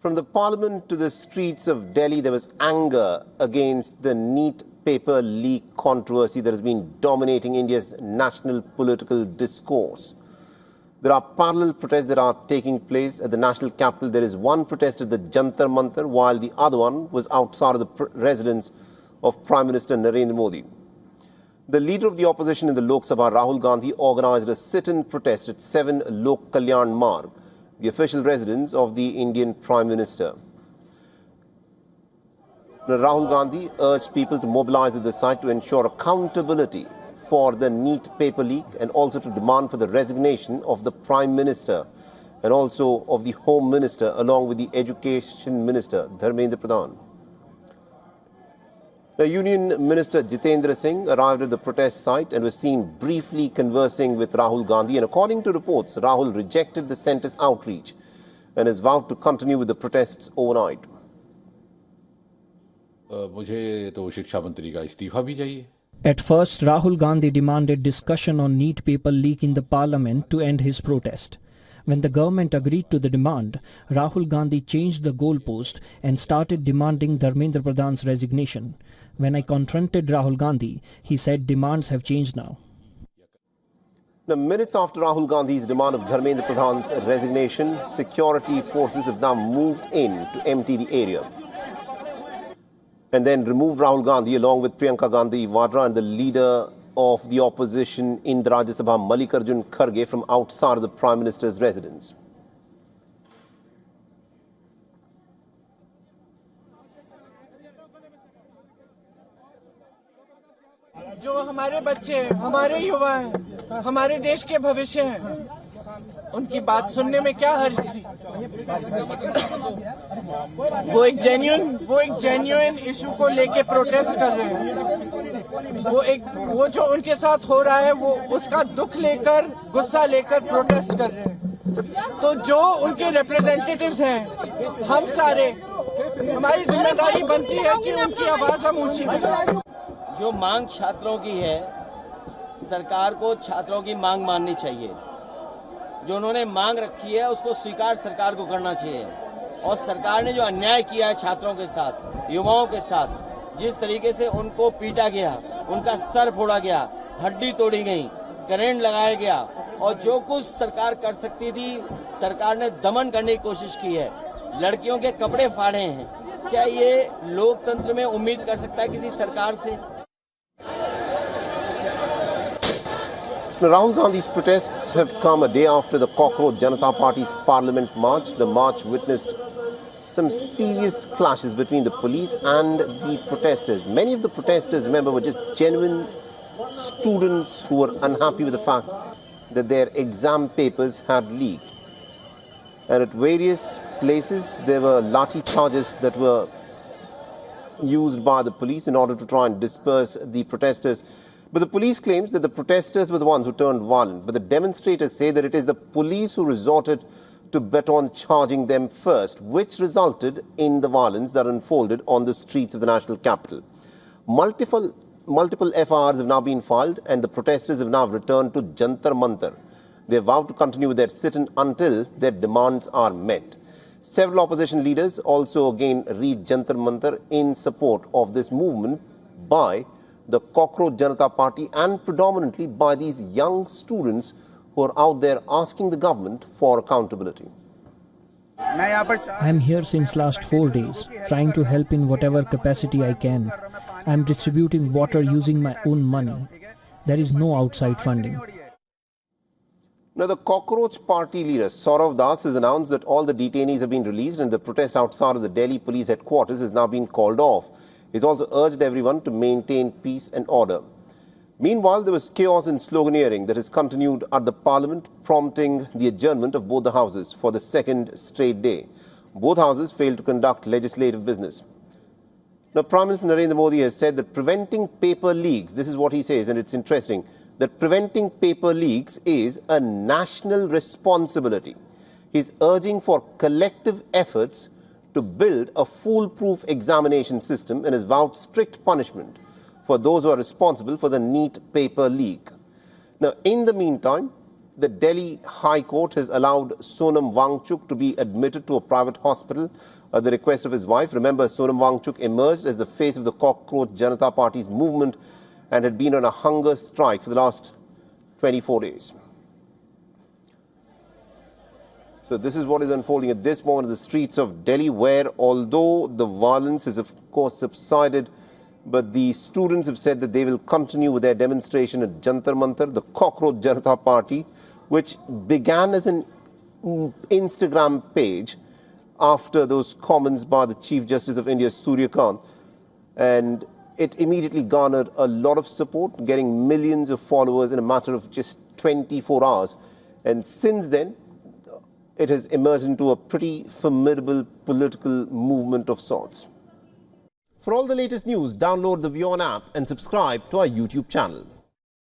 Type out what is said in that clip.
From the parliament to the streets of Delhi, there was anger against the NEET paper leak controversy that has been dominating India's national political discourse. There are parallel protests that are taking place at the national capital. There is one protest at the Jantar Mantar, while the other one was outside of the residence of Prime Minister Narendra Modi. The leader of the opposition in the Lok Sabha, Rahul Gandhi, organized a sit-in protest at 7 Lok Kalyan Marg, the official residence of the Indian Prime Minister. Rahul Gandhi urged people to mobilize at the site to ensure accountability for the NEET paper leak and also to demand for the resignation of the Prime Minister and also of the Home Minister along with the Education Minister, Dharmendra Pradhan. The Union Minister Jitendra Singh arrived at the protest site and was seen briefly conversing with Rahul Gandhi. And according to reports, Rahul rejected the centre's outreach and has vowed to continue with the protests overnight. At first, Rahul Gandhi demanded discussion on NEET paper leak in the parliament to end his protest. When the government agreed to the demand, Rahul Gandhi changed the goalpost and started demanding Dharmendra Pradhan's resignation. When I confronted Rahul Gandhi, he said demands have changed now. Now, minutes after Rahul Gandhi's demand of Dharmendra Pradhan's resignation, security forces have now moved in to empty the area and then removed Rahul Gandhi along with Priyanka Gandhi Vadra and the leader of the opposition in the Rajya Sabha, Mallikarjun Kharge, from outside of the Prime Minister's residence. जो हमारे बच्चे हैं, हमारे युवा हैं, हमारे देश के भविष्य हैं, उनकी बात सुनने में क्या हर्ज थी? वो एक जेन्युइन इशू को लेके प्रोटेस्ट कर रहे हैं। वो जो उनके साथ हो रहा है, वो उसका दुख लेकर, गुस्सा लेकर प्रोटेस्ट कर रहे हैं। तो जो उनके रिप्रेजेंटेटिव्स हैं, हम सारे, हमारी जिम्मेदारी बनती है कि उनकी आवाज हम ऊंची करें। जो मांग छात्रों की है, सरकार को छात्रों की मांग माननी चाहिए। जो उन्होंने मांग रखी है उसको स्वीकार सरकार को करना चाहिए। और सरकार ने जो अन्याय किया है छात्रों के साथ, युवाओं के साथ, जिस तरीके से उनको पीटा गया, उनका सर फोड़ा गया, हड्डी तोड़ी गई, करंट लगाया गया और जो कुछ सरकार कर सकती थी, सरकार ने दमन करने की कोशिश की है। लड़कियों के कपड़े फाड़े हैं। क्या ये लोकतंत्र में उम्मीद कर सकता है किसी सरकार से? Rahul Gandhi's protests have come a day after the Cockroach Janata Party's Parliament March. The march witnessed some serious clashes between the police and the protesters. Many of the protesters, remember, were just genuine students who were unhappy with the fact that their exam papers had leaked. And at various places, there were lathi charges that were used by the police in order to try and disperse the protesters. But the police claims that the protesters were the ones who turned violent. But the demonstrators say that it is the police who resorted to baton charging them first, which resulted in the violence that unfolded on the streets of the national capital. Multiple FIRs have now been filed and the protesters have now returned to Jantar Mantar. They vowed to continue with their sit-in until their demands are met. Several opposition leaders also again reached Jantar Mantar in support of this movement by the Cockroach Janata Party and predominantly by these young students who are out there asking the government for accountability. I am here since last 4 days, trying to help in whatever capacity I can. I am distributing water using my own money. There is no outside funding. Now, the Cockroach Party leader, Saurav Das, has announced that all the detainees have been released and the protest outside of the Delhi police headquarters has now been called off. He's also urged everyone to maintain peace and order. Meanwhile, there was chaos and sloganeering that has continued at the parliament, prompting the adjournment of both the houses for the second straight day. Both houses failed to conduct legislative business. Now, Prime Minister Narendra Modi has said that preventing paper leaks, this is what he says, and it's interesting, that preventing paper leaks is a national responsibility. He's urging for collective efforts to build a foolproof examination system and has vowed strict punishment for those who are responsible for the NEET paper leak. Now, in the meantime, the Delhi High Court has allowed Sonam Wangchuk to be admitted to a private hospital at the request of his wife. Remember, Sonam Wangchuk emerged as the face of the Cockroach Janata Party's movement and had been on a hunger strike for the last 24 days. So this is what is unfolding at this moment in the streets of Delhi, where although the violence has of course subsided, but the students have said that they will continue with their demonstration at Jantar Mantar, the Cockroach Janata Party, which began as an Instagram page after those comments by the Chief Justice of India, Surya Kant, and it immediately garnered a lot of support, getting millions of followers in a matter of just 24 hours. And since then, it has emerged into a pretty formidable political movement of sorts. For all the latest news, download the WION app and subscribe to our YouTube channel.